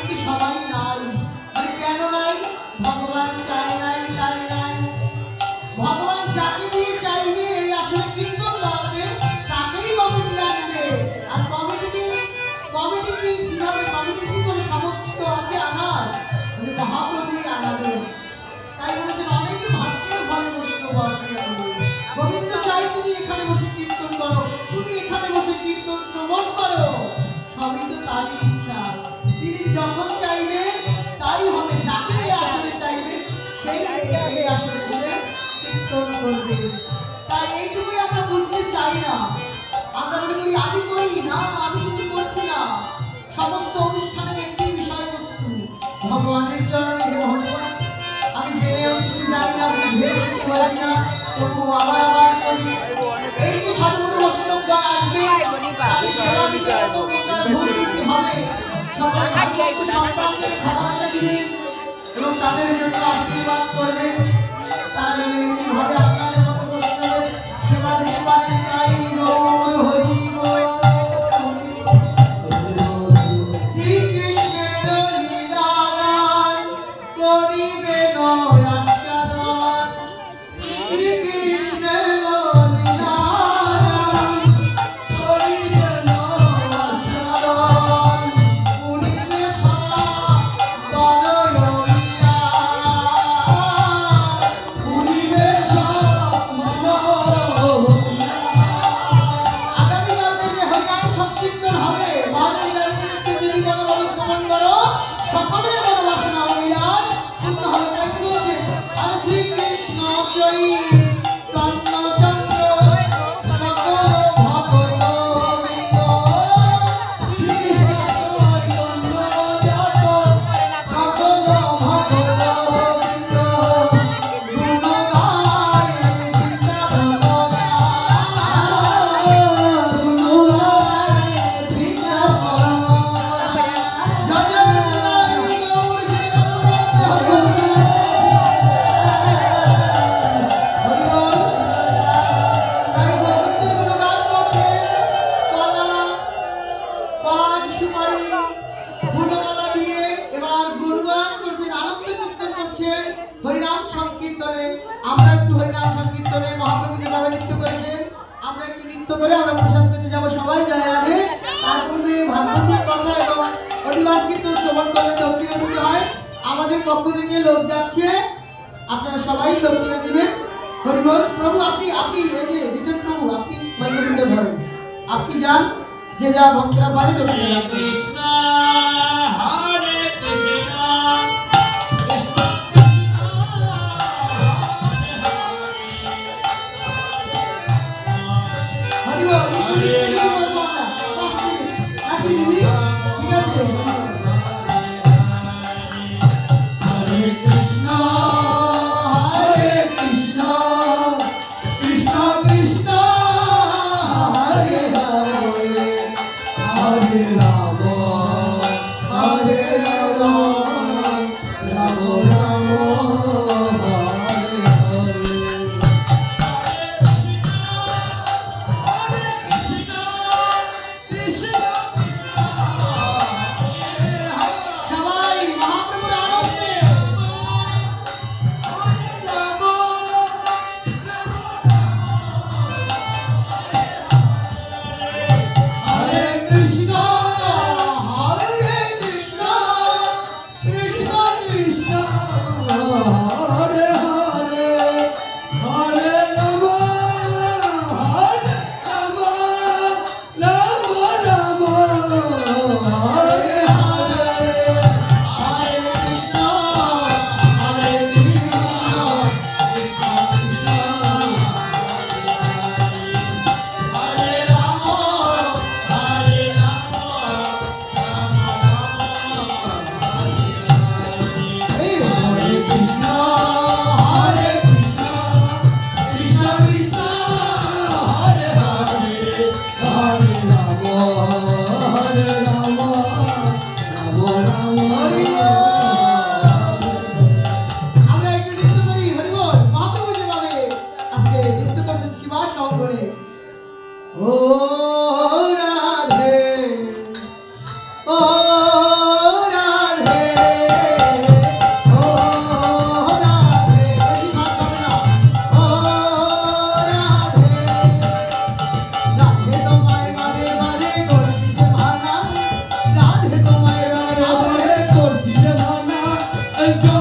কিন্তু সবাই নাই। কেন নাই? ভগবান চায় নাই, তাই নাই। ভগবান যাকে দিয়ে চাইবে এই আসলে কীর্তন করাবে, তাকেই কমিটি আনবে। আর কমিটি কিভাবে? কমিটি কি কোনো সামর্থ্য আছে আনার? মহাপ্রভুই আনাবে। তাই বলেছেন অনেকে ভাবতে ভয় বসলো বসে গোবিন্দ চাই তুমি এখানে বসে কীর্তন করো, তুমি এখানে বসে কীর্তন শ্রবণ করো। সবই তো তারই ইচ্ছা। তিনি যখন চাইবে তাই হবে। যাকে আসলে চাইবে সেই এই আসলে সে কীর্তন করবে। তাই এইটুকুই আমরা বুঝতে চাই না। আমরা মনে করি আমি করি না, আমি কিছু করছি না। সমস্ত অনুষ্ঠানের একটি বিষয়বস্তু ভগবানের চরণে। হে ভগবান, আমি জেনেও কিছু জানি না, বুঝেও কিছু পারি না, তবু আবার করি। এই যে সাধুগুরু বৈষ্ণব যারা আসবে তাদের সেবা দিতে কত প্রকার ভুল ত্রুটি হবে। সকলে ভাগ্যবান সন্তানদের ক্ষমা দিবেন এবং তাদের জন্য আশীর্বাদ করবেন। তারা যেন এমনিভাবে আপনাদের মতো বৈষ্ণবের সেবা দিতে পারেন। তাই গৌর হরি বল। শ্রীকৃষ্ণের লীলাগান করিবেন আস্বাদন। শ্রীকৃষ্ণের লীলাগান করিবেন আস্বাদন। পুরিবে সদা তরয়ইয়া, পুরিবে সদা মনোহরিয়া। আগামীকাল থেকে হরিনাম সংকীর্তন হবে। মহাদেব জানিয়ে দিচ্ছেন যদি কোনো বড় শ্রবণ করো সকলের মনোবাসনা অবিলাস পূর্ণ হবে। তাই কি বলছে? আর শ্রীকৃষ্ণ জয়ী কর্ণচন্দ্র সকল ভগত বৃন্দ। শ্রীকৃষ্ণ জয় কর্ণজাত সকল ভগত বৃন্দ। গুণ গায় বৃন্দাবন গায়, গুণ গায় বৃন্দাবন। জয় জয় নিতাই গৌর শ্রীরাম হরি হরি। তাই গোবিন্দের গুণগান করছে। কলা, পান, সুপারি, ফুলমালা দিয়ে এবার গুণগান করছেন, আনন্দ কীর্তন করছেন হরিনাম সংকীর্তনে। আমরা একটু হরিনাম সংকীর্তনে মহাপ্রভু যেভাবে নৃত্য করেছেন আমরা একটু নৃত্য করে আমরা প্রসাদ পেতে যাবো। সবাই জয় রাধে। তার পূর্বে ভাগবতীর কথা এবং অধিবাস কীর্তন শ্রবণ করলে দক্ষিণা দিতে হয়। আমাদের পক্ষ থেকে লোক যাচ্ছে, আপনারা সবাই দক্ষিণা দিবেন। হরিবল। প্রভু আপনি আপনি এই যে রিটার্ন প্রভু আপনি মাইক্রোফোনটা ধরেন, আপনি যান, যে যা ভক্তরা পারে দক্ষিণা
হরে
রাখবেন।
কৃষ্ণ হরে কৃষ্ণ কৃষ্ণ
হরিবল। আপনি দিদি ঠিক আছে। হরে কৃষ্ণ হরে কৃষ্ণ কৃষ্ণ কৃষ্ণ হরে হরে, হরে রাম হরে রাম রাম রাম হরে হরে। সবাই মহাপ্রভুর আনন্দে। হরে কৃষ্ণ হরে কৃষ্ণ কৃষ্ণ কৃষ্ণ হরে হরে, হরে রাম হরে রাম রাম রাম হরে হরে। হরে কৃষ্ণ হরে কৃষ্ণ কৃষ্ণ কৃষ্ণ হরে রাম হরে রাম এই হরে কৃষ্ণ হরে কৃষ্ণ কৃষ্ণ কৃষ্ণ হরে হরে, হরে রাম হরে রাম রাম রাম হরে হরে। আমরা একটু নৃত্য করি। হরি বল। মহাপ্রভু যেভাবে আজকে নৃত্য করছেন শিবা শঙ্করে। ও রাধে ও রাধে না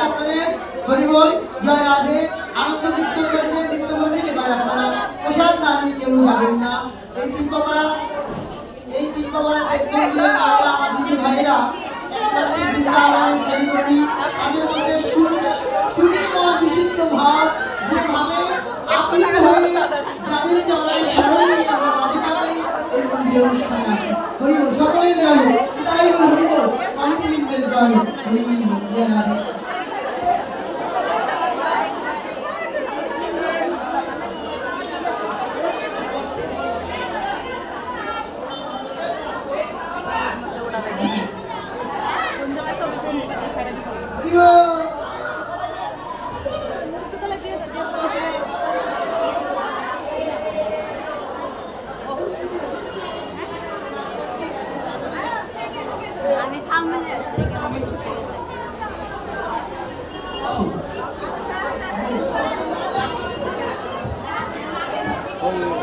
আপনাদের হরিবল জয় রাধে আনন্দ নৃত্য করেছেন এবার আপনারা প্রসাদ না নিয়ে কেউ যাবেন না। এই তিনপাড়া দেখবেন যে আমার দিদি ভাইরা একেবারে বৃন্দাবন কালীগড়ি তাদের মধ্যে সুনির্মল বিশুদ্ধ ভাব যেভাবে আপ্লুত হয়ে যাদের চলায় স্মরণে আমরা মাঝে মাঝে এই মন্দিরের অনুষ্ঠানে আসি। হরিবল সকলের জয় হোক, তাই হরিবল কমিটি বৃন্দের জয় হোক, হরিবল জয় রাধে।
Oh,